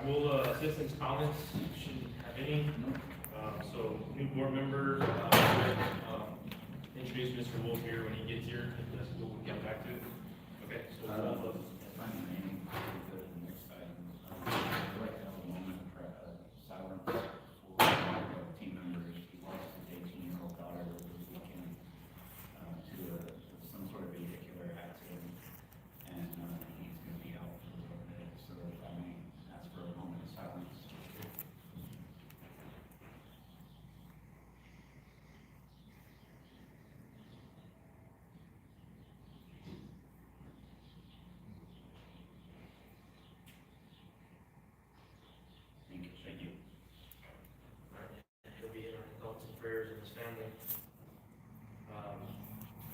Citizens' comments, shouldn't have any. So, new board members, introduce Mr. Wolf here when he gets here, that's what we'll get back to. Okay, so Wolf. My name is the next item. I'd like to have a moment of silence for team members who lost his 18-year-old daughter over the weekend to some sort of vehicular accident, and he's going to be out for a little bit. So if I may ask for a moment of silence. Thank you. He'll be in our thoughts and prayers and his family.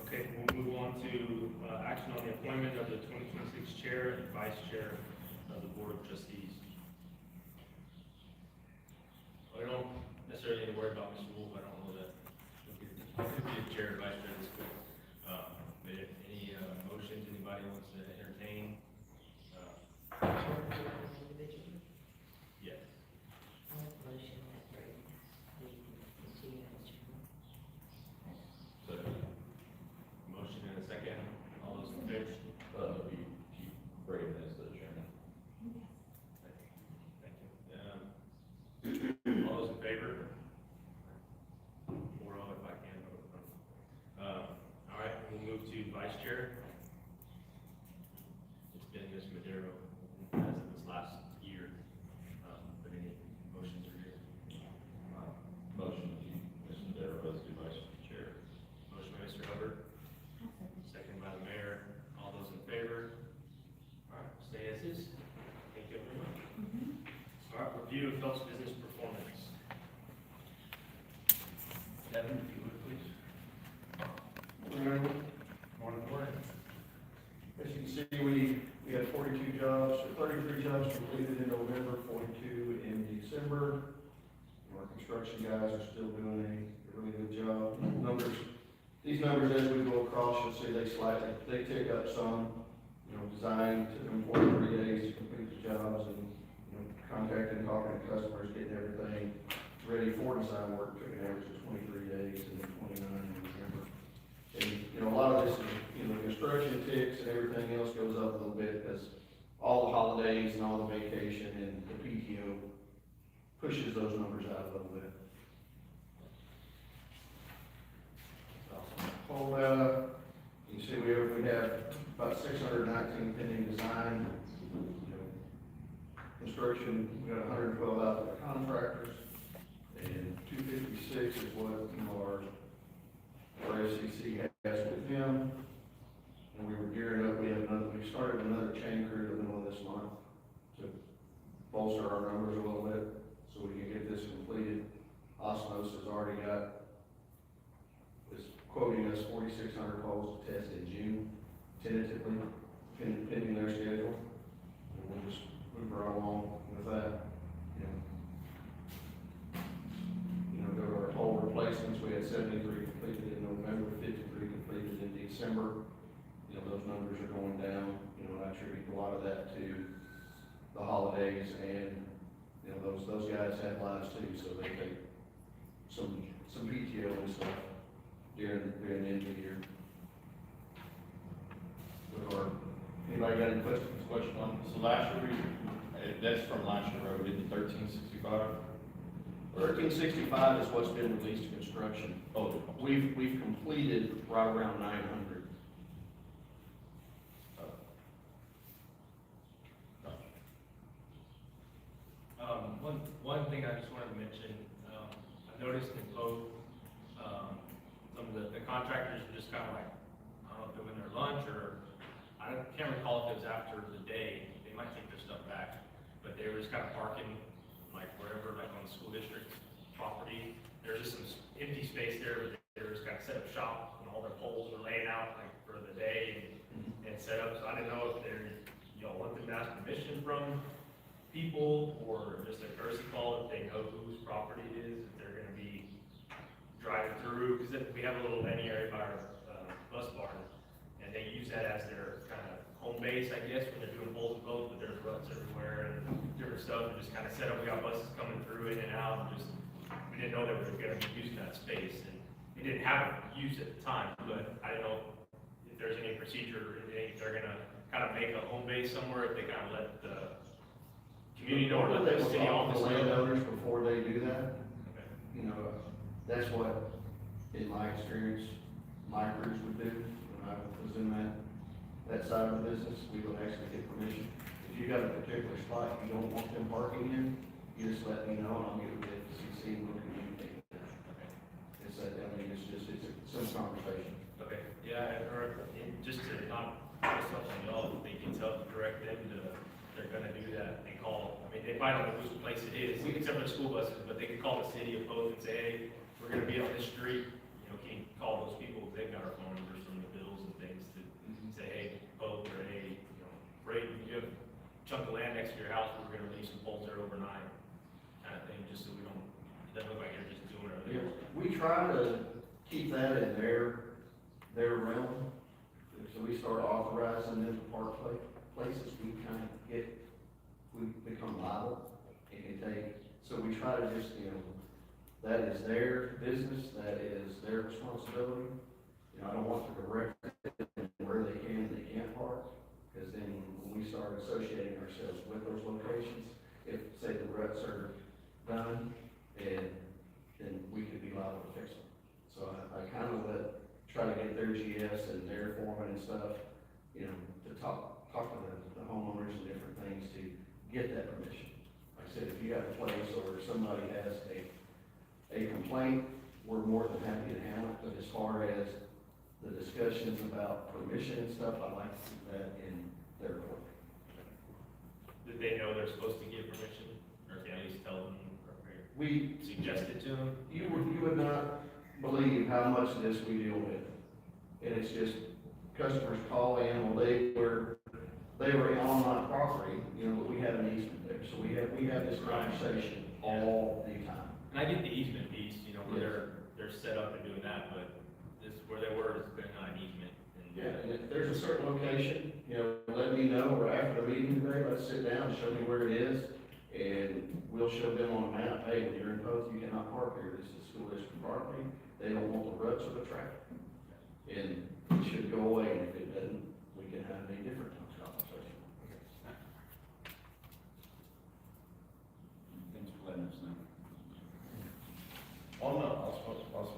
Okay, we'll move on to action on the appointment of the 2026 chair and vice chair of the board of trustees. I don't necessarily need to worry about Mr. Wolf. I don't know that he'll be the chair and vice chair of this board. But if any motions anybody wants to entertain? Yes. So, motion and a second. All those in favor? You keep Braden as the chairman. Thank you. All those in favor? 4-0 if I can vote. All right, we'll move to vice chair. It's been Ms. Madero as of this last year. But any motions are here? Motion to keep Ms. Madero as the vice chair. Motion by Mr. Hubbard, second by the mayor. All those in favor? All right, stay as is. Thank you very much. All right, review of Phelps business performance. Kevin, if you would, please. Morning. As you can see, we had 42 jobs, 33 jobs completed in November, 42 in December. Our construction guys are still doing a really good job. These numbers as we go across, you'll see they tick up some. Design took them 43 days to complete the jobs, and contacting, talking to customers, getting everything ready for design work took an average of 23 days and then 29 in November. And a lot of this is, construction ticks and everything else goes up a little bit because all the holidays and all the vacation and the PTO pushes those numbers out a little bit. You see we have about 619 pending design. Construction, we got 112 out of the contractors, and 256 is what our FCC has with them. And we were gearing up, we started another chain crew in the middle of this month to bolster our numbers a little bit so we can get this completed. Osmos has already is quoting us 4,600 calls to test in June, tentatively, pending their schedule. And we'll just move right along with that. Go to our pole replacements. We had 73 completed in November, 53 completed in December. Those numbers are going down. I attribute a lot of that to the holidays, and those guys have lives too, so they take some PTO and stuff during the end of the year. Anybody got any questions? Question on, so last year, that's from last year, right? We did the 1365? 1365 is what's been released to construction. Oh, We've completed right around 900. One thing I just wanted to mention, I noticed in both, some of the contractors are just kind of like, I don't know if they're doing their lunch or, I can't recall if it was after the day, they might take their stuff back, but they were just kind of parking like wherever, like on the school district property. There's just some empty space there, but they were just kind of set up shop and all their poles were laying out like for the day and set up. So I didn't know if y'all want them to ask permission from people or just a courtesy call if they know whose property it is, if they're gonna be driving through, because we have a little vending area by our bus barn, and they use that as their kind of home base, I guess, when they're doing poles and boats, but there's ruts everywhere and different stuff and just kind of set up, we got buses coming through in and out, and just, we didn't know they were gonna be using that space, and we didn't have it used at the time, but I don't know if there's any procedure, if they're gonna kind of make a home base somewhere, if they kind of let the community know, or let the city office The know. landowners before they do that, Okay. you know, that's what, in my experience, my crews would do when I was in that side of the business. We would actually get permission. If you got a particular spot you don't want them parking in, you just let me know and I'll get with the CC and we'll communicate with them. Okay. It's that, I mean, it's some conversation. Okay, yeah, or, and just to not put stuff on y'all, they can direct them to, they're gonna do that, they call, I mean, they might not know whose place it is, except for the school buses, but they can call the city of Pope and say, hey, we're gonna be on this street, you know, can you call those people, they've got our phone numbers from the bills and things to say, hey, Pope, or hey, you know, Ray, you have a chunk of land next to your house, we're gonna leave some poles there overnight, kind of thing, just so we don't, it doesn't look like you're just doing it. Yeah, we try to keep that in their realm. So we start authorizing them to park places, we become liable, and so we try to just, you know, that is their business, that is their responsibility. You know, I don't want to direct them where they can and they can't park, because then when we start associating ourselves with those locations, if, say, the ruts are done, and then we could be liable to fix them. So I kind of try to get their GS and their foreman and stuff, you know, to talk to the homeowners and different things to get that permission. Like I said, if you have a place or somebody has a complaint, we're more than happy to handle it, but as far as the discussions about permission and stuff, I like to keep that in their court. Did they know they're supposed to give permission, or can I at least tell them, or We, suggest it to them? you would not believe how much of this we deal with. And it's just, customers call in, well, they were on my property, you know, but we have an easement there, so we have this conversation all the time. And I get the easement piece, you know, where they're set up and doing that, but this, where they were, it's been not an easement. Yeah, and if there's a certain location, you know, let me know, or after the meeting today, let's sit down and show me where it is, and we'll show them on a map, hey, when you're in Poth, you cannot park here, this is school district property, they don't want the ruts or the traffic. And it should go away, and if it doesn't, we can have a different conversation. Thanks for letting us know. On the osmosis holes,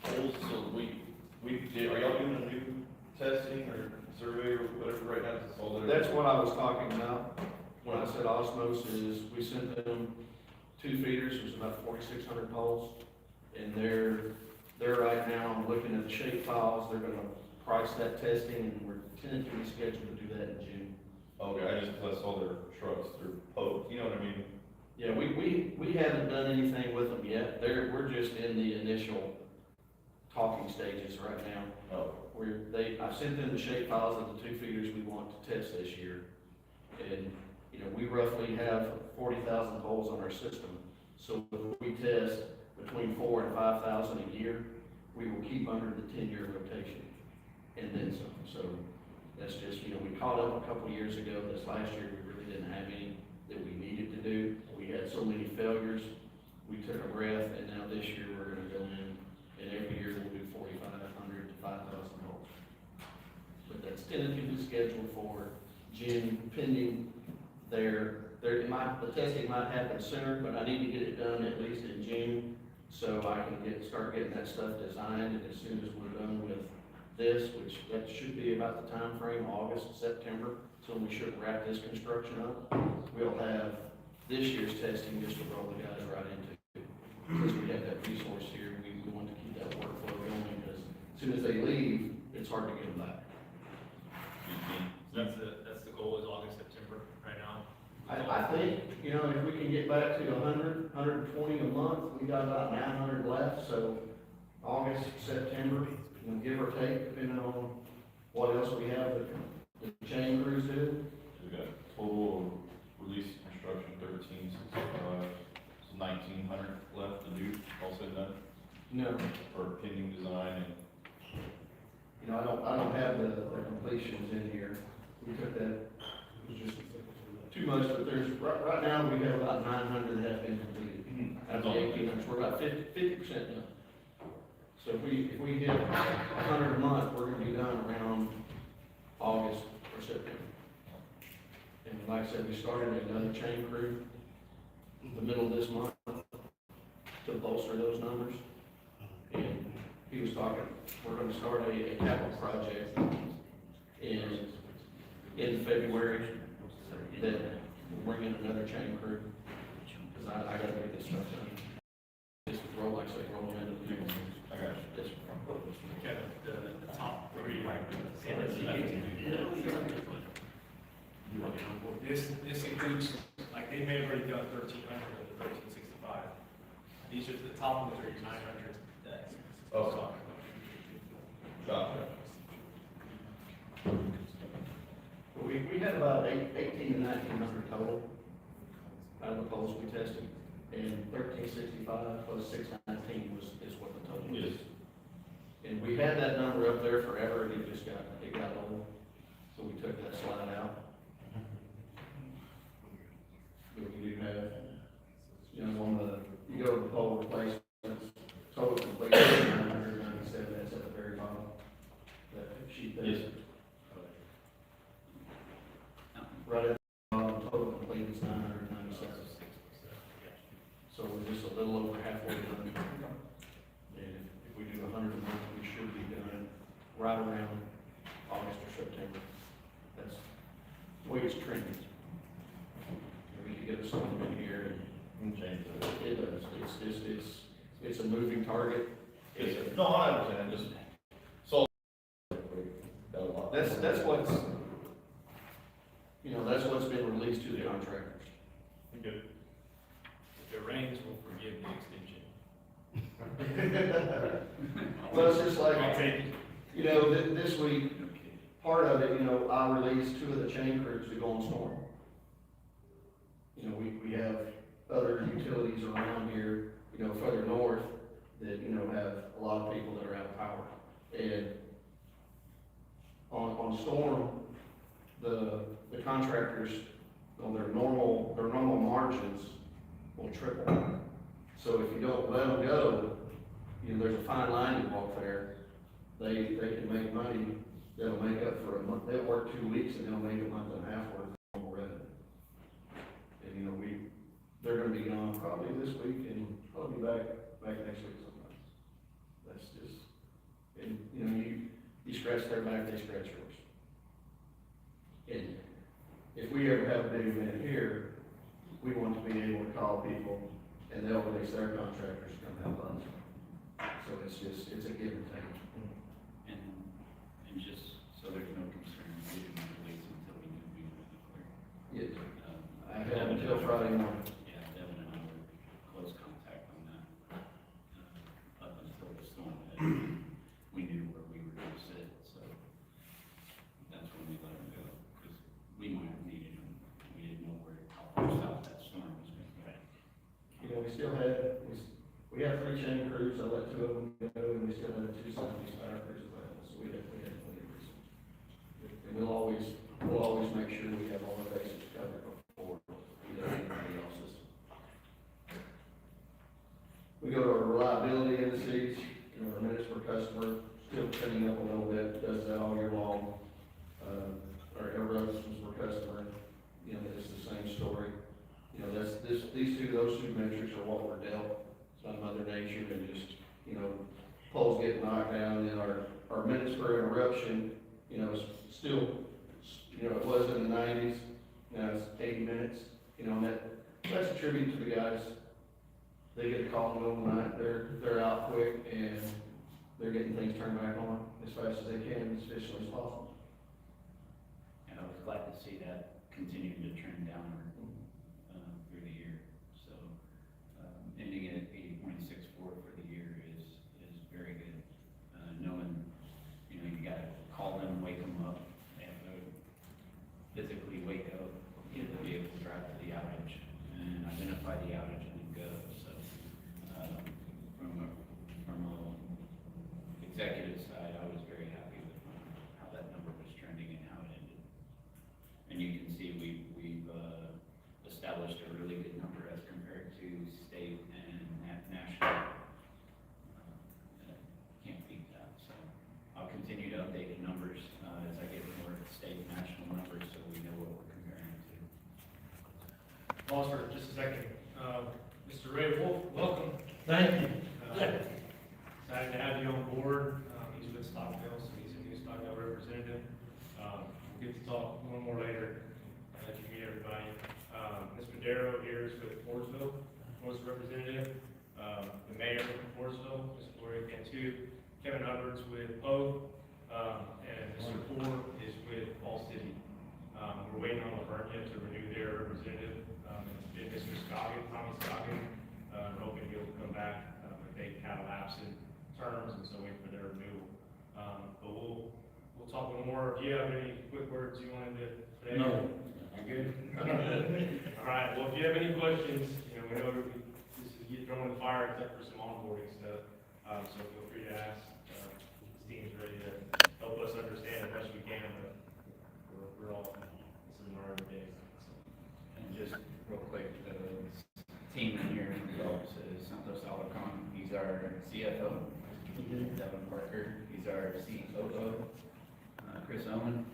so are y'all doing a new testing or survey or whatever right now? It's all there. That's what I was talking about, when I said osmosis, we sent them 2 feeders, there's about 4,600 poles, and they're right now looking at the shape files, they're gonna price that testing, and we're tentatively scheduled to do that in June. Okay, I saw their trucks, their poked, you know what I mean? Yeah, we haven't done anything with them yet, we're just in the initial talking stages right now. Oh, I sent them the shape files of the 2 feeders we want to test this year. And, you know, we roughly have 40,000 poles on our system. So if we test between 4,000 and 5,000 a year, we will keep under the 10-year rotation. And then some. So that's just, you know, we caught up a couple years ago. This last year, we really didn't have any that we needed to do. We had so many failures. We took a breath, and now this year, we're gonna go in, and every year we'll do 4,500 to 5,000 holes. But that's tentatively scheduled for June, pending the testing might happen sooner, but I need to get it done at least in June, so I can start getting that stuff designed, and as soon as we're done with this, which that should be about the time frame, August, September, so we should wrap this construction up. We'll have this year's testing just to roll the guys right into. Since we have that resource here, we want to keep that workflow going, because as soon as they leave, it's hard to get them back. So that's the goal, is August, September, right now? I think, you know, if we can get back to 100, 120 a month, we got about 900 left, so August, September, you know, give or take, depending on what else we have that the chain crews do. we got total release construction 1365, so 1,900 left to do, all said and done, No, for pending design and. you know, I don't have the completions in here. We took that, it was just 2 much, but there's, right now, we have about 900 that have been completed. Out of the 1,800, we're about 50% done. So if we hit 100 a month, we're gonna be done around August or September. And like I said, we started another chain crew in the middle of this month to bolster those numbers. And he was talking, we're gonna start a capital project in February, that we'll bring in another chain crew, because I gotta get this stuff done. This would roll, like I say, roll into the next. I got this. Kevin, the top three, like, this includes, like, they may have already done 1,300 of the 1,365. These are the top ones are your 900 today. Oh. Gotcha. We had about 18 to 1,900 total out of the poles we tested, and 1,365 plus 619 is what the total is. Yes. And we had that number up there forever, and it got low, so we took that slide out. But we do have, on you go to the pole replacements, total complete 997, that's at the very bottom. That sheet there. Yes. Right at the bottom, total complete is 997. So we're just a little over halfway done. And if we do 100 a month, we should be done right around August or September. That's the way it's trending. We can get someone in here and it does. It's a moving target. Yes, sir. No, I understand, just, so. That's what's, that's what's been released to the contractors. Good. If it rains, we'll forgive the extension. Well, it's just like, I'll take it. this week, part of it, I released 2 of the chain crews to go on storm. We have other utilities around here, further north, that, have a lot of people that are out of power. And on storm, the contractors, their normal margins will triple. So if you don't let them go, there's a fine line you walk there. They can make money, they'll make up for a month, they'll work 2 weeks and they'll make a month and a half worth of normal revenue. And they're gonna be gone probably this week and probably back next week sometime. That's just, and you scratch their back, they scratch yours. And if we ever have a big event here, we want to be able to call people and they'll release their contractors to come help us. So it's a give and take. And just so there's no concern, we didn't release until we knew we were in the clear. Yes. I had until Friday morning. Yeah, Devin and I were close contact on that. Up until the storm hit, we knew where we were gonna sit, so that's when we let them go, because we might have needed them. We didn't know how far south that storm was gonna go. We still had, we had 3 chain crews, I let 2 of them go, and we still had 2 70 fire crews available, so we had plenty of reasons. And we'll always make sure we have all our bases covered before we let anybody else's. We go to our reliability indices, our minutes per customer, still cleaning up a little bit, does that all year long. Our interruptions per customer, it's the same story. Those two metrics are what we're dealt by Mother Nature, and just, poles get knocked down, and our minutes per interruption, is still, it was in the 90s, now it's 80 minutes, and that's a tribute to the guys. They get a call in the middle of the night, they're out quick, and they're getting things turned back on as fast as they can, as efficiently as possible. And I was glad to see that continuing to trend downward through the year. So ending at 80.64 for the year is very good. Knowing, you gotta call them, wake them up, and physically wake up, get the vehicle, drive to the outage, and identify the outage and then go. So from a executive side, I was very happy with how that number was trending and how it ended. And you can see we've pause for just a second. Mr. Ray Wolf, welcome. Thank you. Excited to have you on board. He's with Stockdale, so he's a new Stockdale representative. We'll get to talk a little more later. I'll let you meet everybody. Mr. Darrow here is with Floresville, representative. The mayor from Floresville, Ms. Gloria Cantu. Kevin Hubbard's with Poe, and Mr. Ford is with Fall City. We're waiting on Lavernia to renew their representative. And Mr. Scoggin, Tommy Scoggin, we're hoping he'll come back, but they kind of lapsed in terms, and so waiting for their renewal. But we'll talk a little more. Do you have any quick words you wanted to say? No. I'm good? All right, well, if you have any questions, you know, we know this is get thrown in the fire except for some onboarding stuff, so feel free to ask. This team's ready to help us understand as best we can, but we're all, this is our every day. And just real quick, the team in here is Santos Alarcon. He's our CFO. Devin Parker. He's our COO. Chris Owen.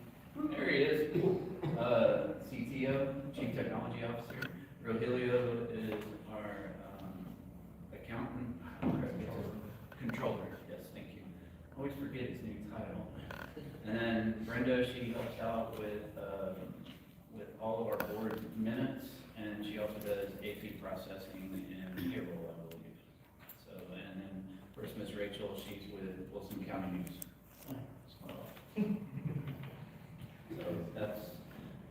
There he is. CTO, Chief Technology Officer. Rogelio is our accountant. Controller. Yes, thank you. Always forget his new title. And then Brenda, she helps out with all of our board minutes, and she also does AP processing and payroll, I believe. So, and then, of course, Miss Rachel, she's with Wilson County News. So that's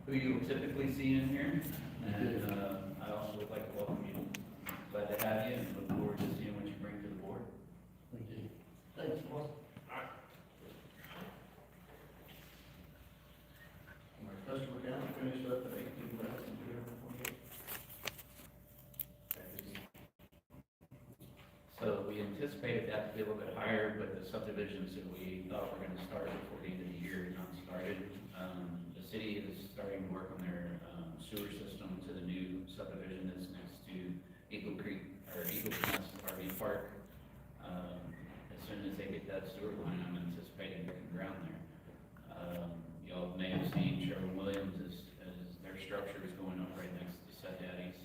who you will typically see in here, and I also would like to welcome you. Glad to have you, and look forward to seeing what you bring to the board. Thank you. Thanks, boss. Our customer count finished up at 18,248. So we anticipated that to be a little bit higher, but the subdivisions that we thought were gonna start before the end of the year not started. The city is starting to work on their sewer system to the new subdivision that's next to Eagle Creek, or Eagle Nest RV Park. As soon as they get that sewer line, I'm anticipating breaking ground there. Y'all may have seen Sherwin-Williams as their structure is going up right next to Seth Daddy's.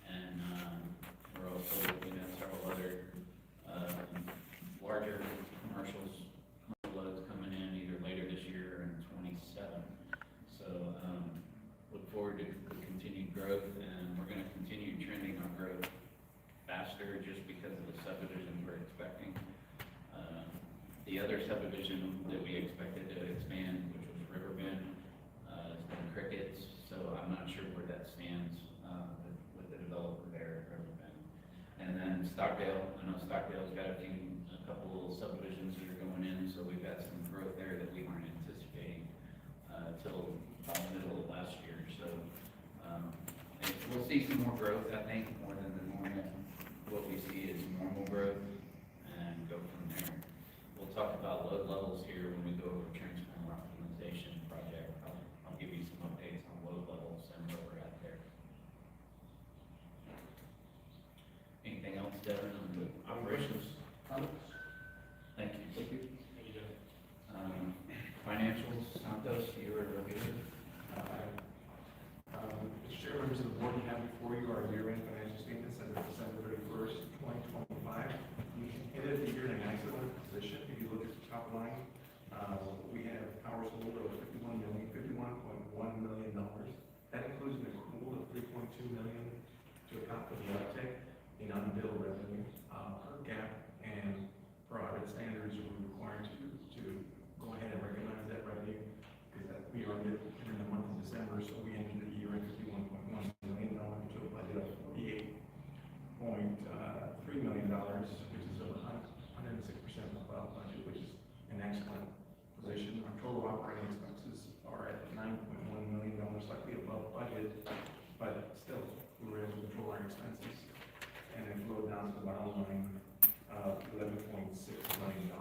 And we're also looking at several other larger commercial loads coming in either later this year or in 27. So look forward to continued growth, and we're going to continue trending our growth faster just because of the subdivision we're expecting. The other subdivision that we expected to expand, which was Riverbend, has been crickets, so I'm not sure where that stands with the developer there at Riverbend. And then Stockdale, I know Stockdale's got a couple subdivisions that are going in, so we've got some growth there that we weren't anticipating till about the middle of last year. So we'll see some more growth, I think, more than the normal. What we see is normal growth, and go from there. We'll talk about load levels here when we go over transformer optimization project. I'll give you some updates on load levels and where we're at there. Anything else, Devin, on the operations? Thank you. Thank you, Devin. Financials, Santos, you were reviewing. Mr. Chair, members of the board, we have before you our year-end financial statements as of December 31st, 2025. We ended the year in an excellent position. If you look at the top line, we have power sold of $51.1 million. That includes an accrual of $3.2 million to account for the uptick in unbilled revenue. Per GAAP and per audit standards, we're required to go ahead and recognize that revenue because we earned it in the month of December, so we ended the year at $51.1 million to a budget of $48.3 million, which is 106% above budget, which is an excellent position. Our total operating expenses are at $9.1 million, slightly above budget, but still, we were able to control our expenses and then flow down to the bottom line of $11.6 million.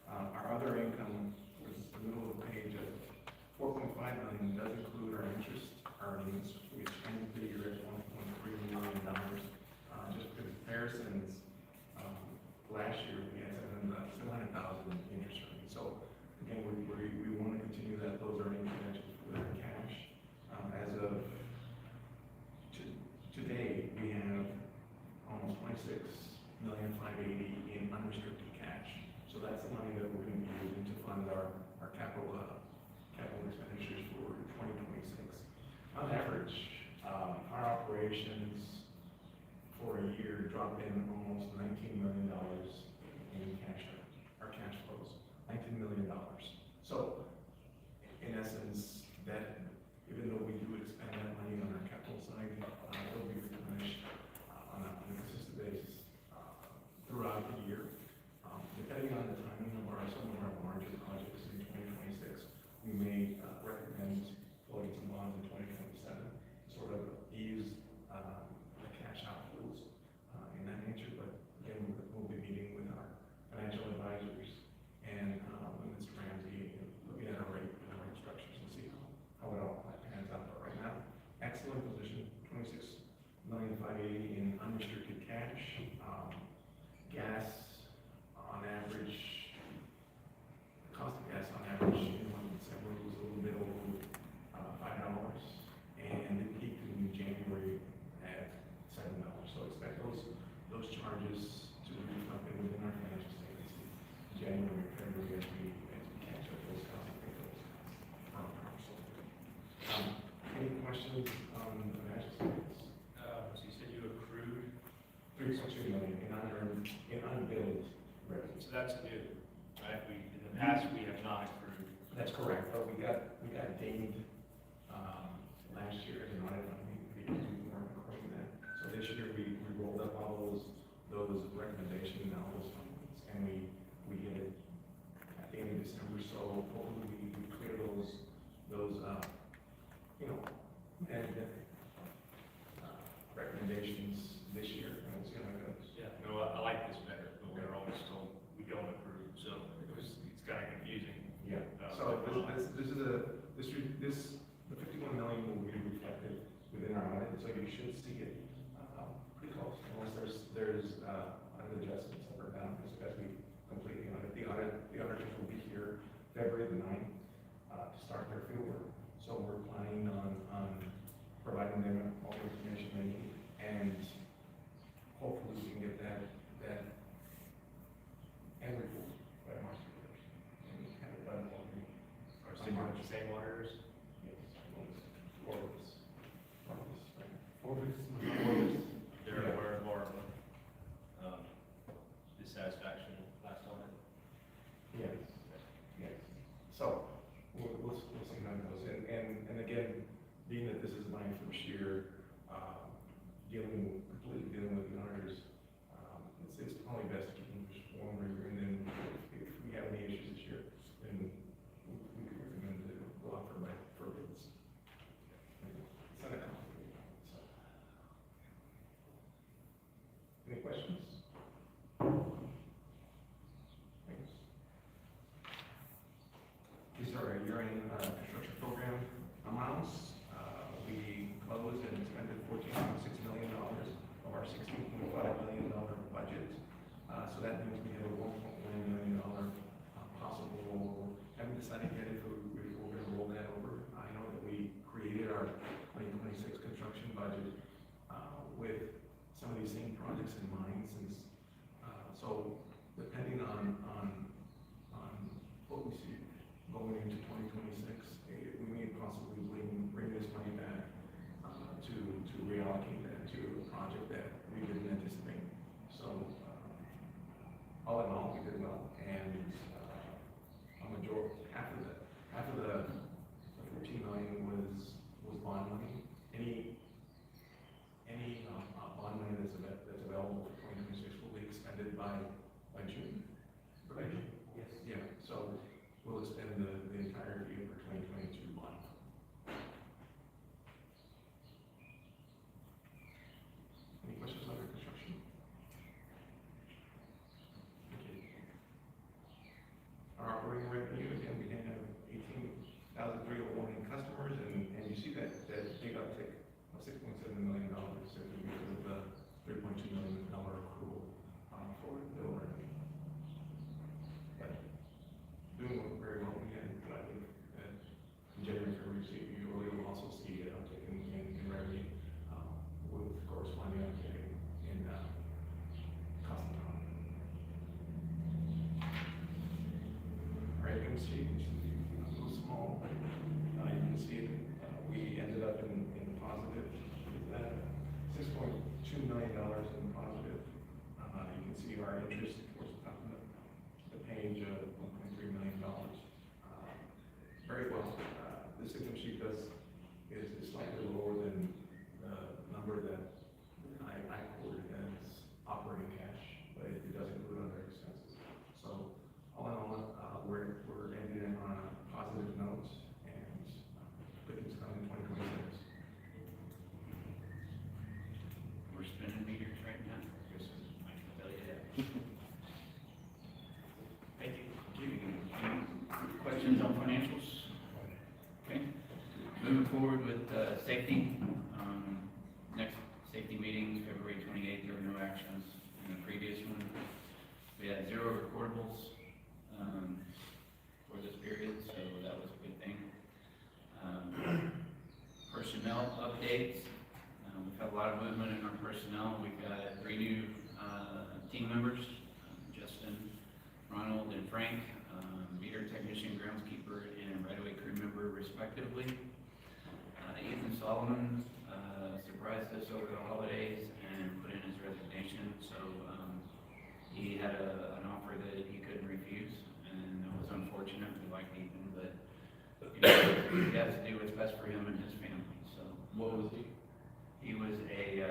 Our other income was the middle of the page of $4.5 million, does include our interest earnings, which ended the year at $1.3 million. Just for comparisons, last year we had $700,000 in interest earnings. So again, we want to continue those earning projections with our cash. As of our operations for a year dropped in almost $19 million in our cash flows, $19 million. So, in essence, that even though we do expend that money on our capital side, it'll be replenished on a consistent basis throughout the year. Depending on the timing of some of our larger projects in 2026, we may recommend floating some bonds in 2027, sort of ease the cash outflows in that nature. But again, we'll be meeting with our financial advisors and Mr. Ramsey, looking at our rate structures and see how it all pans out. But right now, excellent position, $26,580,000 in unrestricted cash. Gas on average, the cost of gas on average in December was a little bit over $5, and it peaked in January at $7. So expect those charges to be reflected within our financial statements in January, February, as we catch up those costs and pay those costs. Any questions on the financial statements? So you said you accrued, $3.2 million in unbilled revenue. so that's new, right? In the past, we have not accrued. That's correct, but we got dinged, last year as an audit, we weren't accruing that. So this year, we rolled up all those recommendations and all those findings, and we hit it at the end of December, so hopefully we clear those, and, recommendations this year, and we'll see how it goes. Yeah, no, I like this better, but we're always told we don't approve, so it's kind of confusing. Yeah, so the 51 million will be reflected within our audit, so you should see it, pretty close, unless there's other adjustments up or down, as we complete the audit. The auditors will be here February the 9th, to start their field work. So we're planning on providing them all the information they need, and hopefully we can get that end report by March 1st. And have it done for me. Or same auditors? Yes, Orbis, right? Orbis. They're aware of our dissatisfaction last audit. Yes, yes. So, we'll see how it goes. And again, being that this is my first year, completely dealing with the auditors, it's probably best to keep them warm, and then if we have any issues this year, then we could recommend to go out for bids. It's not a complicated one, so. Any questions? Thanks. These are our year-end construction program amounts. We closed and expended $14.6 million of our $16.5 million budget. So that means we have a $1.9 million possible, haven't decided yet if we're going to roll that over. I know that we created our 2026 construction budget with some of these same projects in mind, since, so depending on what we see going into 2026, we may possibly bring this money back to reallocate that to a project that we didn't anticipate. So, all in all, we did well, and half of the 14 million was bond money. Any bond money that's available for 2026 will be expended by June. Right? Yes. Yeah. So we'll expend the entire year for 2022 bond. Any questions on our construction? Okay. Our operating revenue, again, we didn't have safety, next safety meeting, February 28th, there were no actions in the previous one. We had 0 recordables, for this period, so that was a good thing. Personnel updates, we've had a lot of movement in our personnel. We've got 3 new, team members, Justin, Ronald, and Frank, meter technician, groundskeeper, and right-of-way crew member respectively. Ethan Solomon, surprised us over the holidays and put in his resignation, so, he had an offer that he couldn't refuse, and it was unfortunate. We liked Ethan, but, you know, he has to do what's best for him and his family, so. What was he? He was a,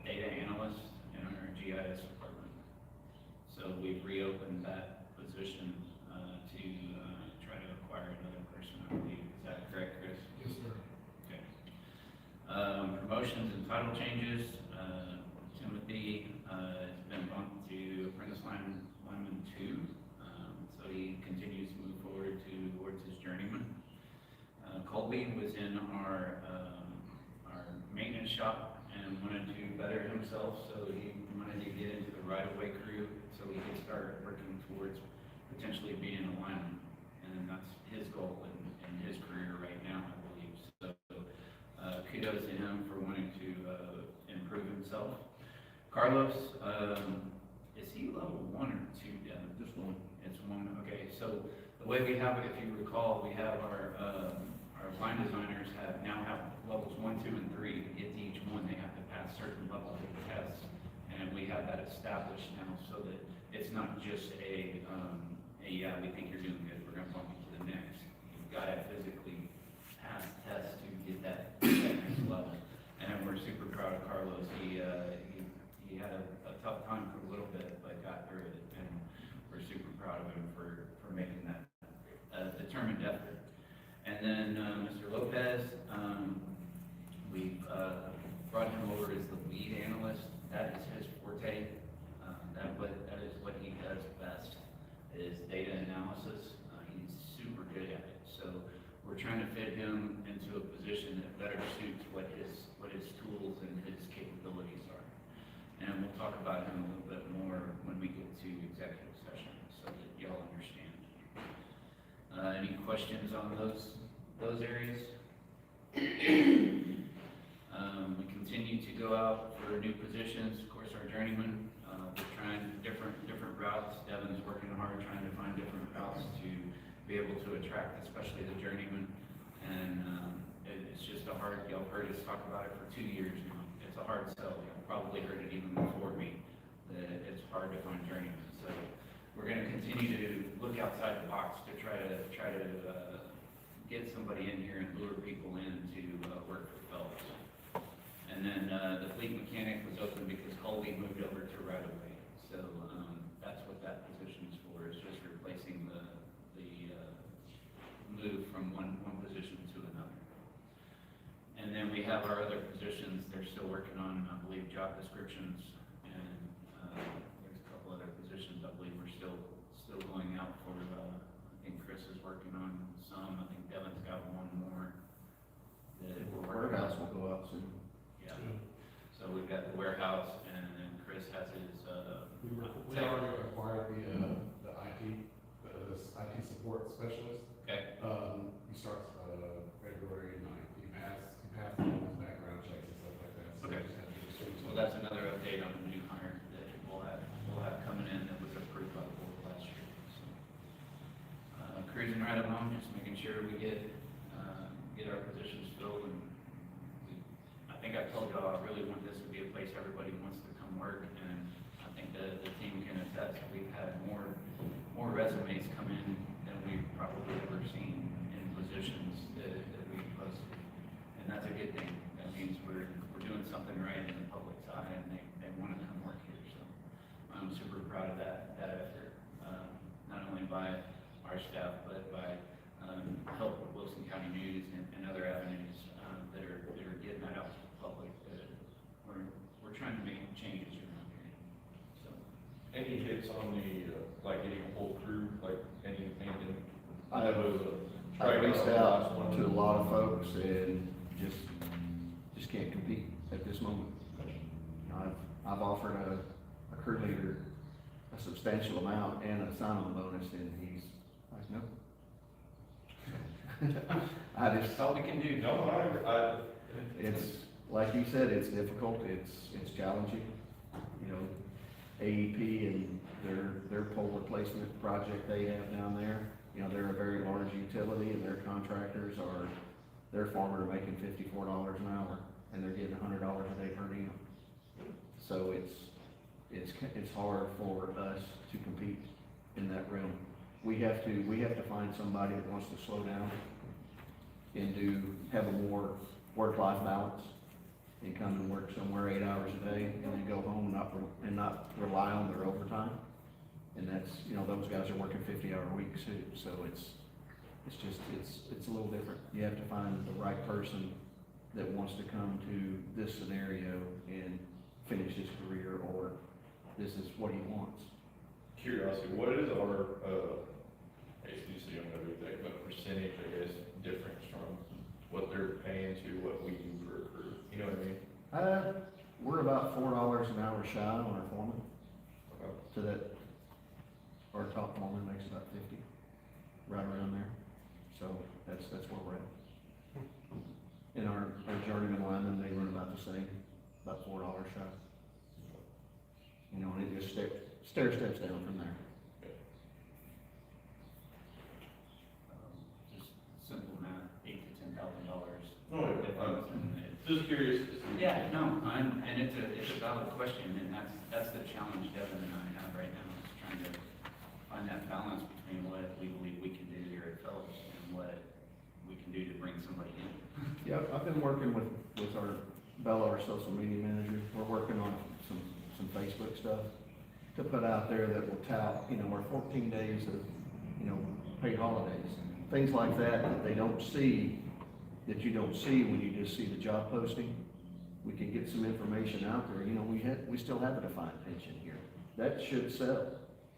data analyst in our GIS department. So we've reopened that position, to, try to acquire another person, I believe. Is that correct, Chris? Yes, sir. Okay. Promotions and title changes, Timothy, has been bumped to apprentice lineman 2. So he continues to move forward towards his journeyman. Colby was in our maintenance shop and wanted to better himself, so he wanted to get into the right-of-way crew, so he could start working towards potentially being a lineman. And that's his goal in his career right now, I believe. So, kudos to him for wanting to, improve himself. Carlos, is he level 1 or 2, Devin? Just one. It's 1, okay. So the way we have it, if you recall, we have our line designers now have levels 1, 2, and 3. To get to each one, they have to pass certain levels of tests. And we have that established now so that it's not just yeah, we think you're doing good, we're gonna bump you to the next. You've gotta physically pass tests to get that next level. And we're super proud of Carlos. He had a tough time for a little bit, but got through it. And we're super proud of him for making that determined effort. And then Mr. Lopez, we've brought him over as the lead analyst. That is his forte. That is what he does best, is data analysis. He's super good at it. So we're trying to fit him into a position that better suits what his tools and his capabilities are. And we'll talk about him a little bit more when we get to executive session, so that y'all understand. Any questions on those areas? We continue to go out for new positions. Of course, our journeyman, we're trying different routes. Devin's working hard trying to find different routes to be able to attract, especially the journeyman. And it's just a hard, y'all heard us talk about it for 2 years now. It's a hard sell. Y'all probably heard it even before me, that it's hard to find journeymen. So we're going to continue to look outside the box to try to get somebody in here and lure people in to work for Phelps. And then the fleet mechanic was open because Colby moved over to right-of-way. So that's what that position is for, is just replacing the move from one position to another. And then we have our other positions. They're still working on, I believe, job descriptions, and there's a couple other positions I believe we're still going out for. I think Chris is working on some. I think Devin's got one more that we're working on. Warehouse will go out soon. Yeah. So we've got the warehouse, and then Chris has his, We already acquired the this IT support specialist. okay, He starts, February 9th. He passed all his background checks and stuff like that. So Okay. we just have to get through. well, that's another update on the new hire that we'll have coming in that was approved by the board last year, so. Cruising right along, just making sure we get our positions filled, and I think I told y'all, I really want this to be a place everybody wants to come work, and I think the team can attest. We've had more resumes come in than we've probably ever seen in positions that we've posted, and that's a good thing. That means we're doing something right in the public's eye, and they want to come work here, so I'm super proud of that effort, not only by our staff, but by help with Wilson County News and other avenues that are getting that out to the public. That we're trying to make changes around here. So Any hits on the, like getting a whole crew, like anything? I know it was I reached out last one. to a lot of folks and just can't compete at this moment. I've offered a crew leader a substantial amount and a sign-on bonus, and he's like, no. That's all we can do. No, It's, like you said, it's difficult, it's challenging. You know, AEP and their pole replacement project they have down there, you know, they're a very large utility, and their contractors are, their farmer are making $54 an hour, and they're getting $100 a day per diem. So it's hard for us to compete in that realm. We have to find somebody that wants to slow down and have a more work-life balance, and come and work somewhere 8 hours a day, and then go home and not rely on their overtime. And that's, you know, those guys are working 50-hour weeks too, so it's a little different. You have to find the right person that wants to come to this scenario and finish his career, or this is what he wants. Curiosity, what is our, HDC, I'm gonna do that, but percentage, I guess, difference from what they're paying to what we do for a crew, you know what I mean? We're about $4 an hour shy on our foreman, Okay. so that our top foreman makes about 50, right around there. So that's where we're at. And our journeyman linemen, they run about the same, about $4 shy. You know, and it just stair steps down from there. Just simple math, $8,000 to $10,000. No, difference, and just curious. yeah, no, and it's a valid question, and that's the challenge Devin and I have right now, is trying to find that balance between what we believe we can do here at Phillips and what we can do to bring somebody in. Yeah, I've been working with Bella, our social media manager. We're working on some Facebook stuff to put out there that will tout, you know, our 14 days of, you know, paid holidays, things like that they don't see, that you don't see when you just see the job posting. We can get some information out there. You know, we still have a defined pension here. That should sell.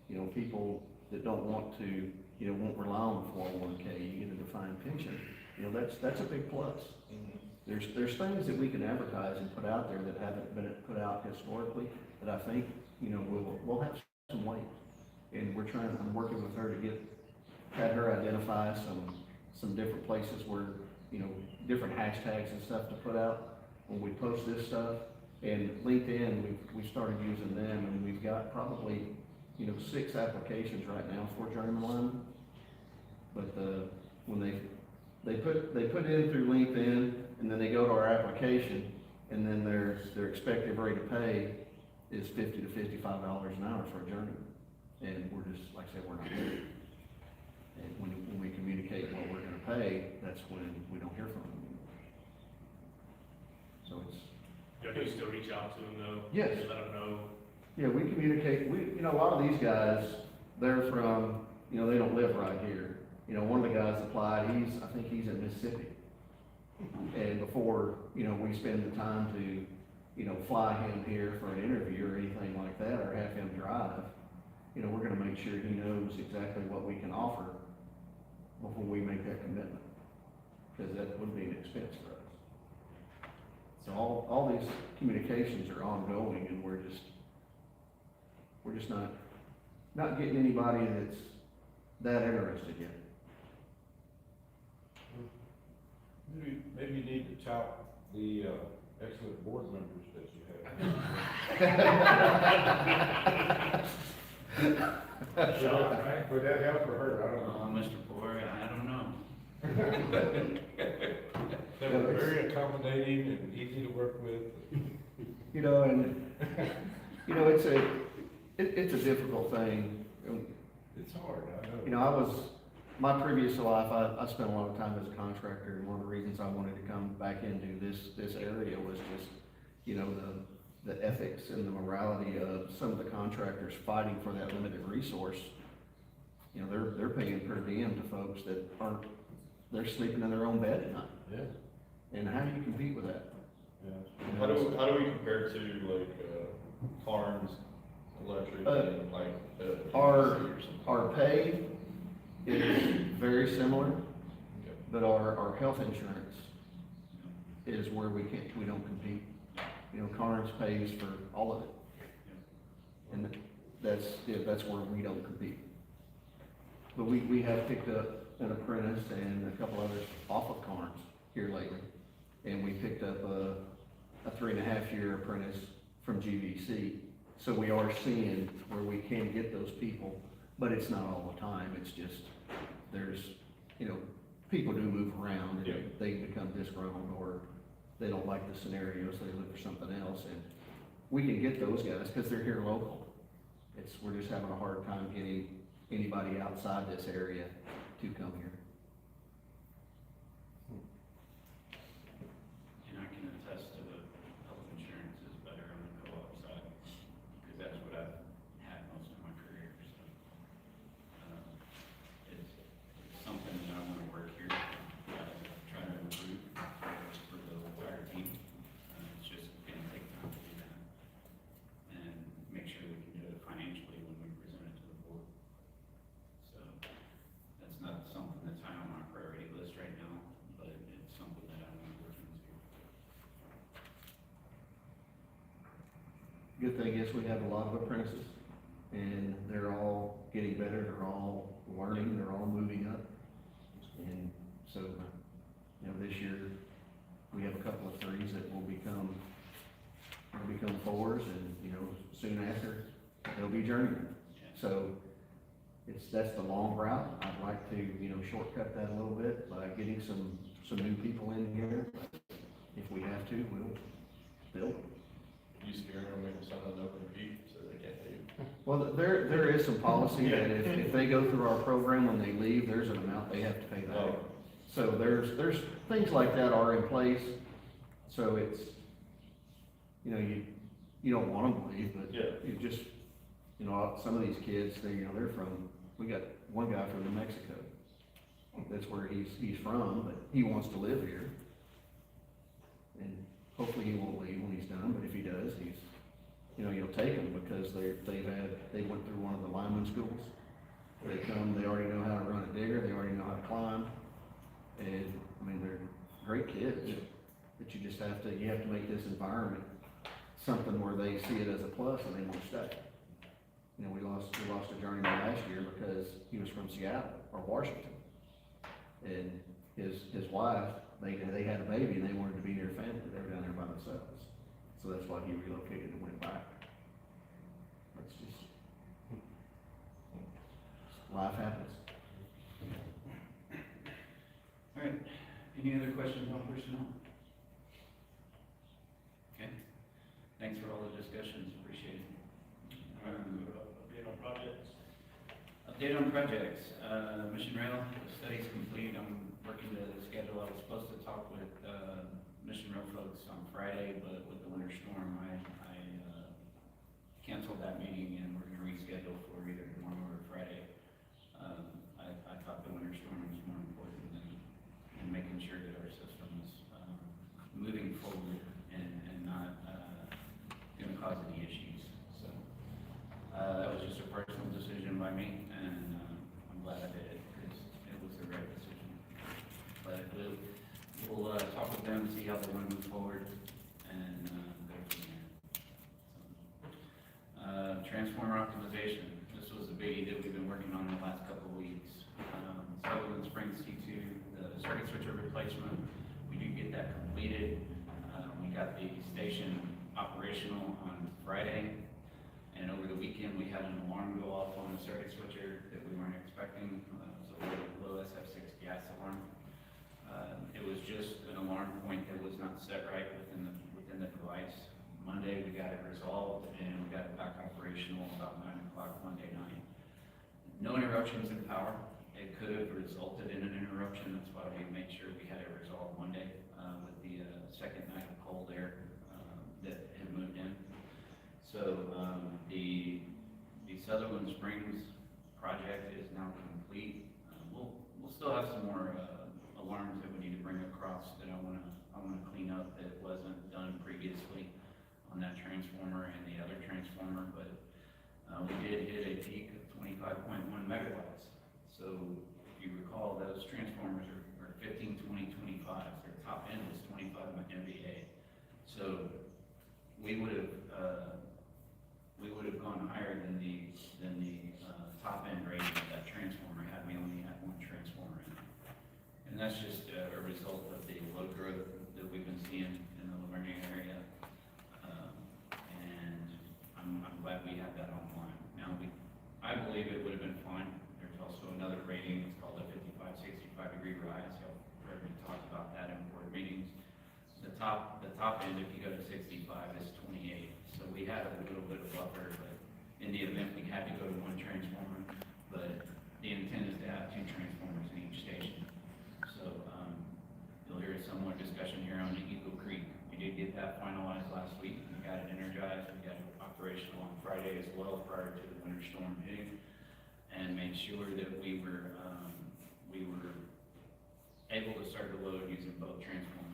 You know, people that don't want to, you know, won't rely on the 401k, you get a defined pension. You know, that's a big plus. There's things that we can advertise and put out there that haven't been put out historically, that I think, you know, we'll have some weight. And I'm working with her to have her identify some different places where, you know, different hashtags and stuff to put out when we post this stuff. And LinkedIn, we started using them, and we've got probably, you know, 6 applications right now for journeyman linemen. But when they put in through LinkedIn, and then they go to our application, and then their expected rate of pay is $50 to $55 an hour for a journeyman. And we're just, like I said, we're not there. And when we communicate what we're gonna pay, that's when we don't hear from them. So it's. Do you still reach out to them though? Yes. Just let them know? Yeah, we communicate, you know, a lot of these guys, they're from, you know, they don't live right here. You know, one of the guys applied, I think he's in Mississippi. And before, you know, we spend the time to, you know, fly him here for an interview or anything like that, or have him drive, you know, we're gonna make sure he knows exactly what we can offer before we make that commitment, because that would be an expense for us. So all these communications are ongoing, and we're just not getting anybody that's that interested yet. Maybe you need to tout the excellent board members that you have. Would that help or hurt? I don't know. Mr. Boyer, I don't know. They were very accommodating and easy to work with. You know, and, you know, it's a difficult thing. It's hard, I know. You know, my previous life, I spent a lot of time as a contractor, and one of the reasons I wanted to come back into this area was just, you know, the ethics and the morality of some of the contractors fighting for that limited resource. You know, they're paying per diem to folks that they're sleeping in their own bed at night. Yeah. And how do you compete with that? Yeah. How do we compare to like, Carnes, Electric, and like, Our pay is very similar, but our health insurance is where we don't compete. You know, Carnes pays for all of it. And that's where we don't compete. But we have picked up an apprentice and a couple others off of Carnes here lately. And we picked up a 3.5-year apprentice from GVC. So we are seeing where we can get those people, but it's not all the time. It's just, there's, you know, people do move around Yeah. and they become disgruntled or they don't like the scenarios, they look for something else. And we can get those guys because they're here local. We're just having a hard time getting anybody outside this area to come here. And I can attest to the health insurance is better on the co-op side, because that's what I've had most of my career, so. It's something that I wanna work here, try to improve for the entire team. It's just gonna take time to do that. And make sure we can do it financially when we present it to the board. So, that's not something that's high on my priority list right now, but it's something that I wanna work into. Good thing is we have a lot of apprentices and they're all getting better, they're all learning, they're all moving up. And so, you know, this year we have a couple of threes that will become fours and, you know, soon after they'll be journeymen. So that's the long route. I'd like to, you know, shortcut that a little bit by getting some new people in here. If we have to, we'll build them. You scare them into something no compete, so they can't leave. Well, there is some policy that if they go through our program, when they leave, there's an amount they have to pay back. Oh. So there's things like that are in place, so it's, you know, you don't want them to leave, but Yeah. you just, you know, some of these kids, they're from, we got one guy from New Mexico. That's where he's from, but he wants to live here. And hopefully he won't leave when he's done, but if he does, you know, you'll take them because they went through one of the lineman schools. They come, they already know how to run a digger, they already know how to climb. And, I mean, they're great kids, but you have to make this environment something where they see it as a plus and they want to stay. You know, we lost a journeyman last year because he was from Seattle or Washington. And his wife, they had a baby and they wanted to be near family, they were down there by themselves. So that's why he relocated and went back. That's just, life happens. All right, any other questions on personnel? Okay, thanks for all the discussions, appreciate it. Update on projects. Update on projects, Mission Rail, the study's complete, I'm working to schedule, I was supposed to talk with, Mission Rail folks on Friday, but with the winter storm, I canceled that meeting and we're gonna reschedule for either tomorrow or Friday. I thought the winter storm was more important than making sure that our system is, moving forward and not, gonna cause any issues, so. That was just a personal decision by me, and, I'm glad I did it, because it was the right decision. But we'll talk with them, see how they wanna move forward, and, go from there. So, transformer optimization, this was a biggie that we've been working on the last couple of weeks. Sutherland Springs T2, the circuit switcher replacement, we do get that completed. We got the station operational on Friday, and over the weekend, we had an alarm go off on the circuit switcher that we weren't expecting. It was a low SF6 gas alarm. It was just an alarm point that was not set right within the device. Monday, we got it resolved, and we got it back operational about 9 o'clock Monday night. No interruptions in power. It could have resulted in an interruption, that's why we made sure we had it resolved Monday, with the, second night of cold air, that had moved in. So, the Sutherland Springs project is now complete. We'll still have some more, alarms that we need to bring across that I wanna clean up that wasn't done previously on that transformer and the other transformer, but, we did hit a peak of 25.1 megawatts. So if you recall, those transformers are 15, 20, 25. Their top end was 25 So we would have gone higher than the top end rating of that transformer had we only had one transformer in it. And that's just a result of the load growth that we've been seeing in the Livonia area. And I'm glad we had that online. Now, I believe it would have been fine. There's also another rating, it's called a 55, 65 degree rise. You'll heard me talk about that in board meetings. The top end, if you go to 65, is 28. So we had a little bit of buffer, but in the event we had to go to one transformer, but the intent is to have two transformers in each station. So, you'll hear a similar discussion here on the Eagle Creek. We did get that finalized last week. We got it energized. We got it operational on Friday as well prior to the winter storm hitting, and made sure that we were able to start the load using both transformers.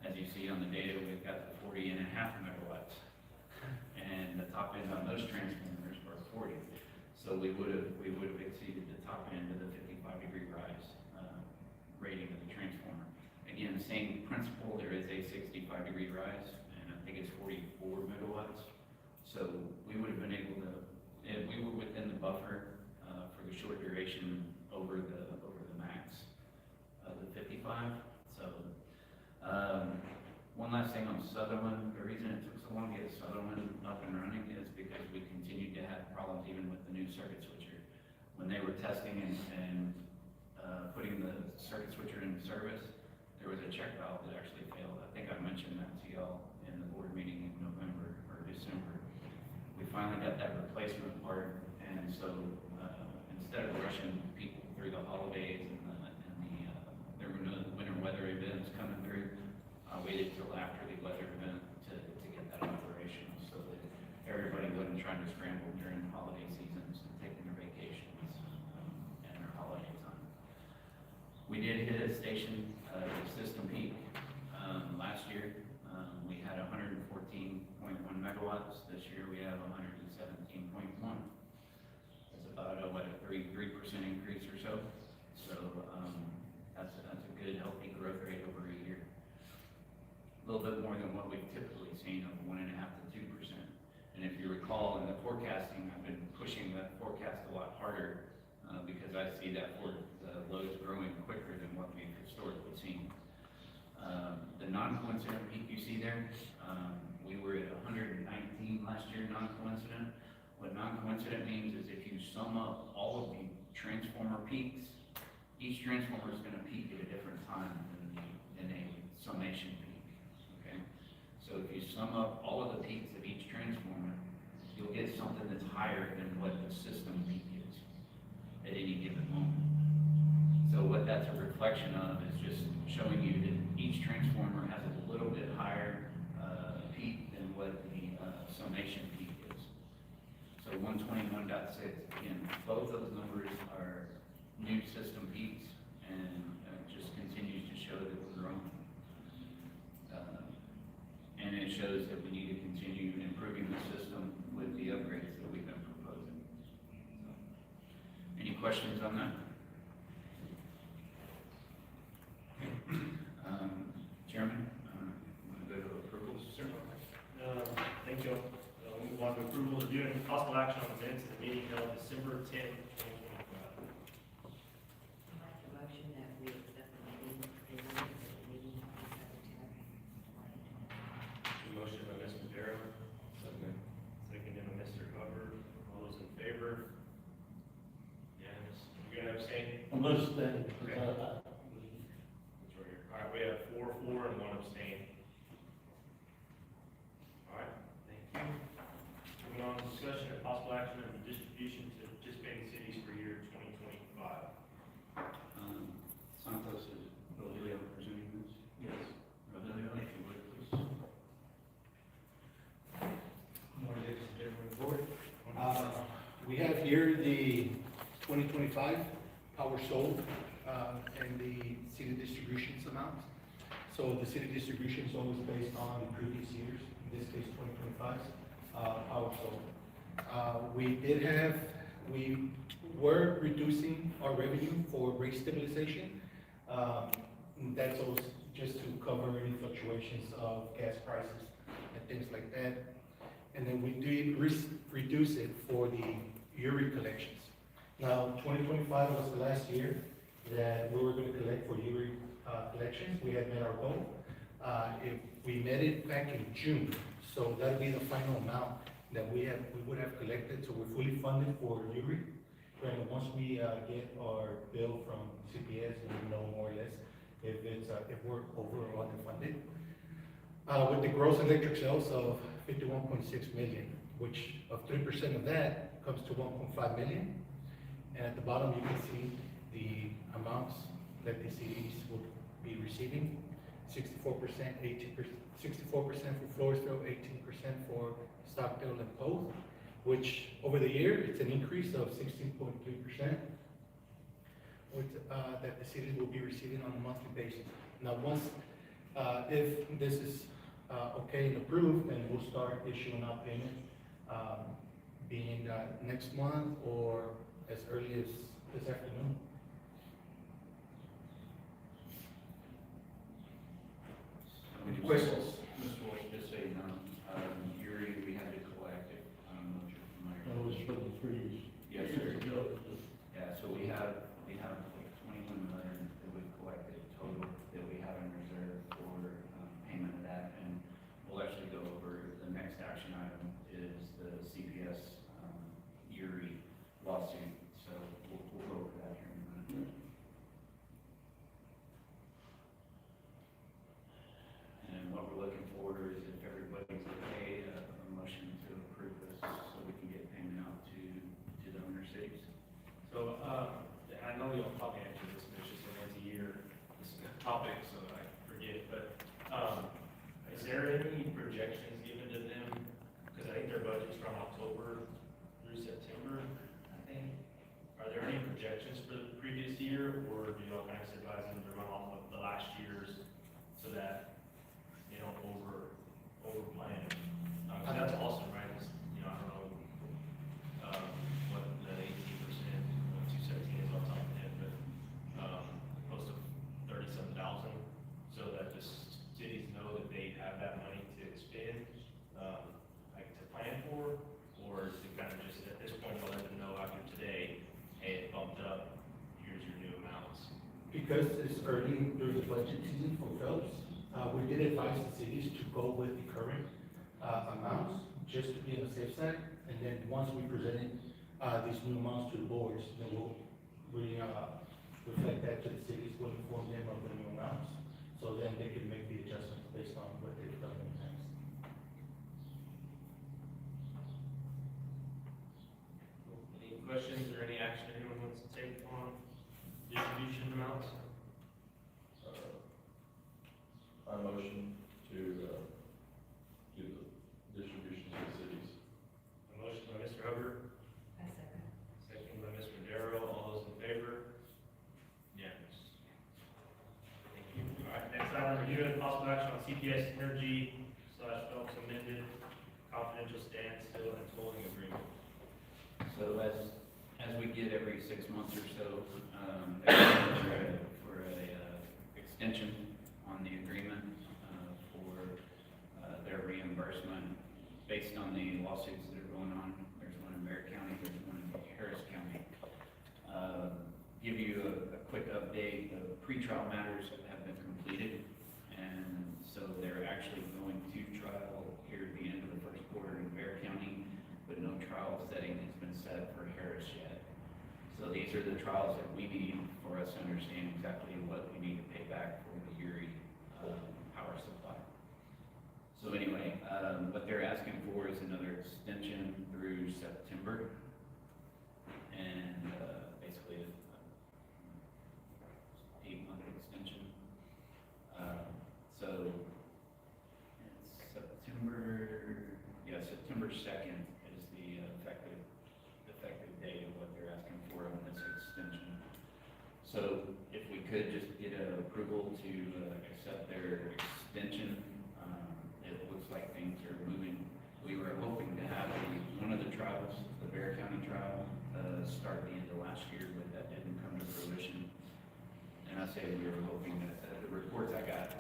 As you see on the data, we've got the 40.5 megawatts, and the top end on those transformers are 40. So we would have exceeded the top end of the 55 degree rise rating of the transformer. Again, same principle. There is a 65 degree rise, and I think it's 44 megawatts. So we would have been able to, if we were within the buffer for the short duration over the max of the 55. So one last thing on Sutherland. The reason it took so long to get Sutherland up and running is because we continued to have problems even with the new circuit switcher. When they were testing and putting the circuit switcher in service, there was a check valve that actually failed. I think I mentioned that to y'all in the board meeting in November or December. We finally got that replacement part, and so instead of rushing people through the holidays and there were no winter weather events coming through, I waited till after the weather event to get that operational so that everybody wasn't trying to scramble during the holiday seasons and taking their vacations and their holiday time. We did hit a station, system peak, last year. We had 114.1 megawatts. This year we have 117.1. That's about a 3% increase or so. So that's a good, healthy growth rate over a year. A little bit more than what we've typically seen of 1.5% to 2%. And if you recall in the forecasting, I've been pushing that forecast a lot harder because I see that the loads growing quicker than what we've historically seen. The non-coincident peak you see there, we were at 119 last year, non-coincident. What non-coincident means is if you sum up all of the transformer peaks, each transformer is going to peak at a different time than a summation peak, okay? So if you sum up all of the peaks of each transformer, you'll get something that's higher than what the system peak is at any given moment. So what that's a reflection of is just showing you that each transformer has a little bit higher peak than what the summation peak is. So 121.6, again, both those numbers are new system peaks, and just continues to show that we're growing. And it shows that we need to continue improving the system with the upgrades that we've been proposing. So, any questions on that? Chairman, want to go to approvals? Thank you. We'll move on to approval of doing possible action on the minutes of the meeting held December 10th, 2025. I'd like to motion that we accept the meeting, the minutes of the meeting on December 10th. Motion by Mr. Darrow, seconded by Mr. Hubbard. All those in favor? Unanimous. You gonna abstain? I'm listening. Okay. All right, we have 4 for and 1 abstain. All right, thank you. Moving on to discussion and possible action on the distribution to participating cities for year 2025. Santos is Rogelio presenting this? Yes. Rogelio, if you would, please. Morning, ladies and gentlemen of the board. We have here the 2025 power sold and the city distributions amount. So the city distribution is always based on the previous years, in this case 2025's power sold. We were reducing our revenue for rate stabilization. That's also just to cover any fluctuations of gas prices things like that. And then we do reduce it for the URI collections. Now, 2025 was the last year that we were gonna collect for URI collections. We had met our goal. If we met it back in June, so that'll be the final amount that we would have collected, so we're fully funded for URI. And once we get our bill from CPS, we know more or less if we're over or underfunded. With the gross electric sales of 51.6 million, which of 3% of that comes to 1.5 million. And at the bottom, you can see the amounts that the cities will be receiving. 64%, 18%, 64% for Floresville, 18% for Stockdale and Poth, which over the year, it's an increase of 16.3%, that the cities will be receiving on a monthly basis. Now, once, if this is okay and approved, then we'll start issuing out payment, being next month or as early as this afternoon. Any questions? Mr. Walsh, just so you know, URI, we had to collect it, I don't know if you're familiar. That was for the trees. Yes, sir. Yeah, so we have like 21 million that we've collected total that we have in reserve for payment of that. And we'll actually go over, the next action item is the CPS URI lawsuit. So we'll go over that here in a minute. And what we're looking for is if everybody's okay, a motion to approve this so we can get payment out to the owner cities. So, I know you'll probably answer this, but it's just a once a year, this topic, so I forget, but, is there any projections given to them? Because I think their budget's from October through September, I think. Are there any projections for the previous year, or do y'all kind of advise them to run off of the last year's so that they don't over plan? That's awesome, right? It's, you know, I don't know, what the 18%, what 217 is off the top of my head, but, close to 30-some thousand, so that the cities know that they have that money to spend, like to plan for, or is it kind of just at this point, we'll let them know after today, hey, it bumped up, here's your new amounts. Because it's early during the budget season for Phelps, we did advise the cities to go with the current amounts, just to be on the safe side. And then once we presented these new amounts to the boards, then we'll reflect that to the cities, we'll inform them of the new amounts. So then they can make the adjustments based on what they've done in the past. Any questions or any action anyone wants to take on distribution amounts? I motion to, do the distribution to the cities. A motion by Mr. Hubbard, I second. second by Mr. Darrow, all those in favor? Yes. Thank you. All right, next item, review and possible action on CPS Energy / Phelps amended confidential standstill and tolling agreement. So as we get every 6 months or so, for a extension on the agreement for their reimbursement based on the lawsuits that are going on. There's one in Bear County, there's one in Harris County. Give you a quick update. The pretrial matters have been completed, and so they're actually going to trial here at the end of the first quarter in Bear County, but no trial setting has been set for Harris yet. So these are the trials that we need for us to understand exactly what we need to pay back for the URI power supply. So anyway, what they're asking for is another extension through September. And basically a 8-month extension. So it's September 2nd is the effective date of what they're asking for on this extension. So if we could just get an approval to accept their extension, it looks like things are moving. We were hoping to have one of the trials, the Bear County trial, start the end of last year, but that didn't come to fruition. And I say we were hoping that, the reports I got,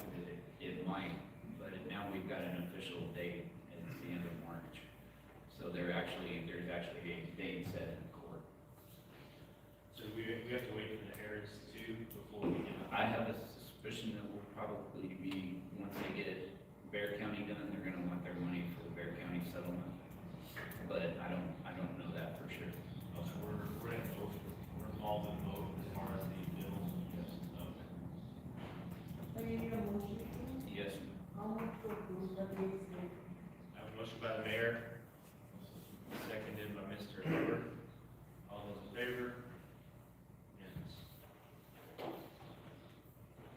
it might, but now we've got an official date actually a date set in court. So we have to wait for the hearings too before we can. I have a suspicion that will probably be, once they get Bear County done, they're gonna want their money for the Bear County settlement. But I don't know that for sure. Oh, so we're in both, we're involved in both as far as the bills. Yes. Yes. I have a motion by the mayor, seconded by Mr. Hubbard. All those in favor? Yes. All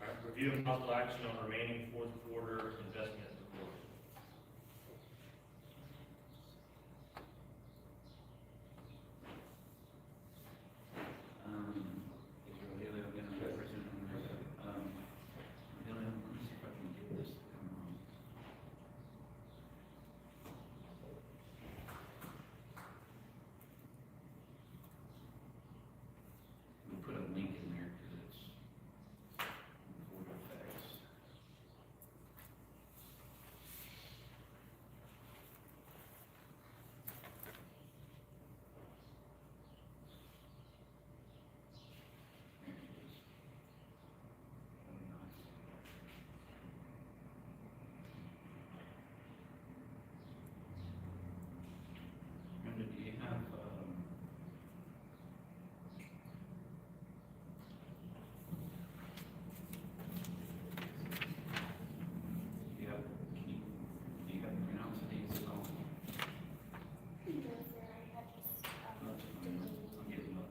right, review and possible action on remaining fourth quarter investment report. Israel Haley, I'm gonna represent him. Let me see if I can get this to come on. We put a link in there because it's for the facts. There it is. Brenda, do you have, do you have pronounced these at all? I'll get them up.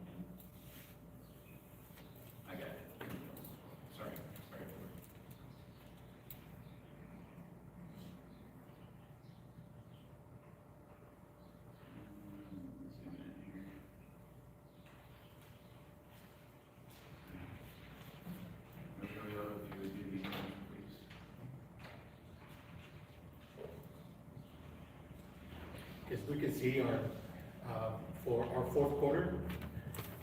I got it. Here we go. Sorry. Zoom in here. Rogelio, if you would do these ones, please. As we can see, for our fourth quarter,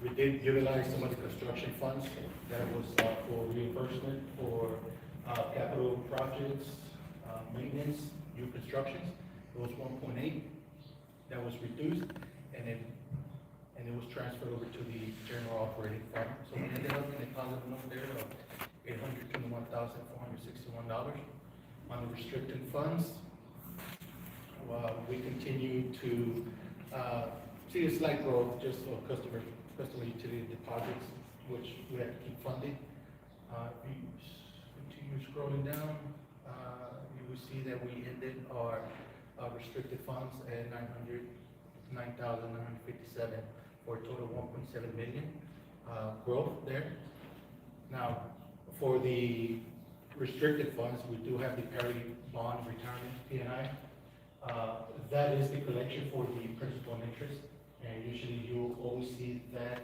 we did utilize some of the construction funds that was for reimbursement for capital projects, maintenance, new constructions. It was 1.8 that was reduced, and it was transferred over to the general operating fund. So we ended up in a positive number there of $821,461 on the restricted funds. We continue to see a slight growth just for customer utility deposits, which we have to keep funding. If you continue scrolling down, you will see that we ended our restricted funds at $909,957 for a total of 1.7 million growth there. Now, for the restricted funds, we do have the Perry Bond Retirement P&I. That is the collection for the principal and interest, and usually you'll always see that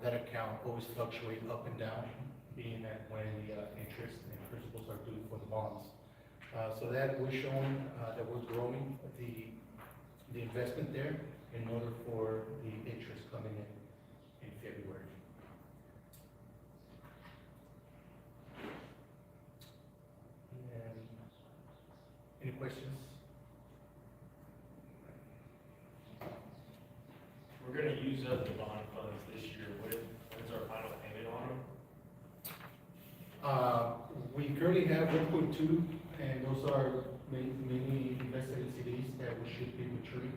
that account always fluctuate up and down, being that when the interest and principals are due for the bonds. So that we're showing that we're growing the investment there in order for the interest coming in February. And any questions? We're gonna use up the bond funds this year. When's our final payment on them? We currently have 1.2, and those are mainly invested in CDs that we should be maturing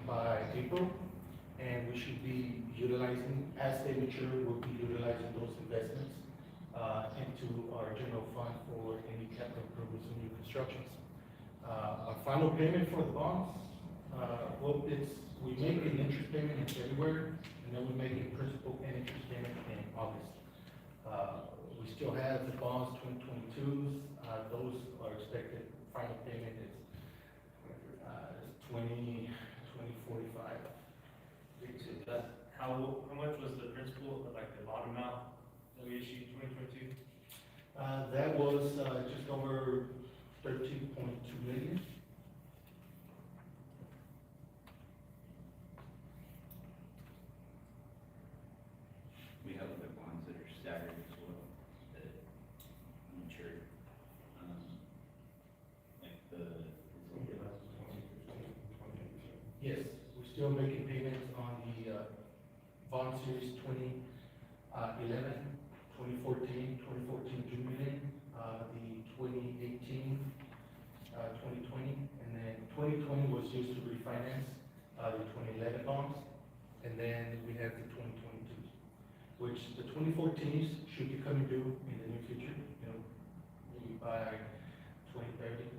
by April. And we should be utilizing, as they mature, we'll be utilizing those investments into our general fund for any capital improvements and new constructions. Our final payment for the bonds, well, we make an interest payment in February, and then we make a principal and interest payment in August. We still have the bonds 2022s, those are expected, final payment is 2045. How much was the principal, like the bottom amount that we issued 2022? That was just over 13.2 million. We have other bonds that are staggered as well, that mature. Like the, Yes, we still making payments on the, bond series 2011, 2014, 2014 Jubilee, the 2018, 2020, and then 2020 was used to refinance, the 2011 bonds, and then we have the 2022s, which the 2014s should be coming due in the near future, maybe by 2030.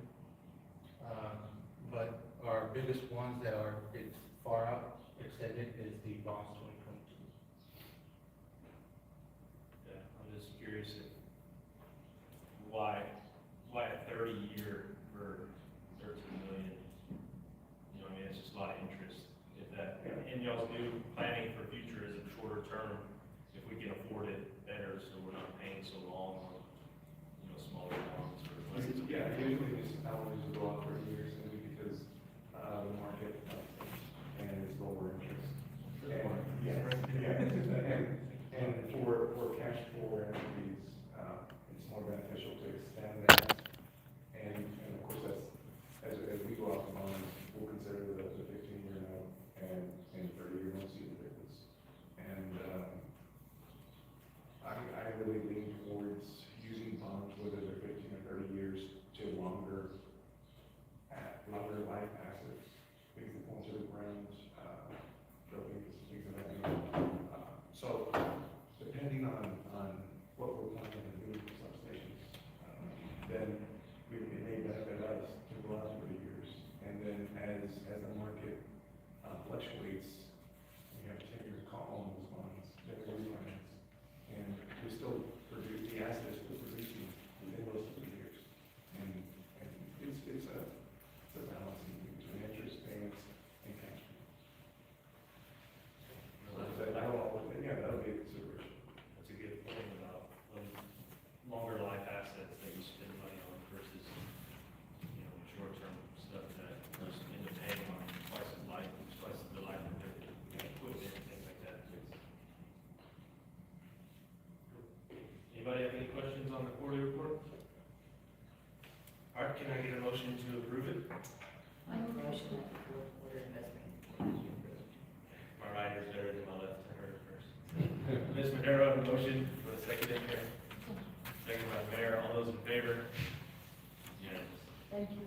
But our biggest ones that are, it's far out extended is the bonds 2022. Yeah, I'm just curious if, why a 30-year for 13 million? You know, I mean, it's just a lot of interest. If that, and y'all's new planning for future is a shorter term, if we can afford it better, so we're not paying so long on, smaller bonds or less. Yeah, usually municipalities will go out 30 years simply because, the market, and it's lower interest. And, yes, and for cash flow entities, it's more beneficial to extend that. And of course, that's, as we go out to bonds, we'll consider the 15-year note and 30-year note, see the difference. And, I really lean towards using bonds, whether they're 15 or 30 years, to longer life assets, things that won't to the ground, buildings, things of that nature. So depending on what we're planning to do for substations, then it may benefit us to go out 30 years. And then as the market fluctuates, we have 10-year call on those bonds, then we refinance. And we still produce, the asset is still producing within those 3 years. And it's a balancing between interest payments and cash payments. I don't know, yeah, that'll be a consideration. That's a good point about those longer life assets that you spend money on versus, short-term stuff that just end up paying on twice the life of their equipment, things like that. Anybody have any questions on the quarterly report? All right, can I get a motion to approve it? My motion that the fourth quarter investment plan be approved. My right is better than my left, I heard it first. Ms. Madero, the motion for the second in here. Second by the mayor, all those in favor? Yes. Thank you.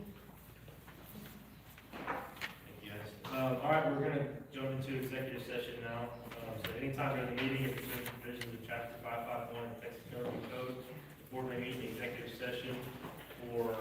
Thank you, guys. All right, we're gonna jump into executive session now. So anytime during the meeting, if there's provisions of chapter 551 of Texas Government Code, the board may meet in executive session for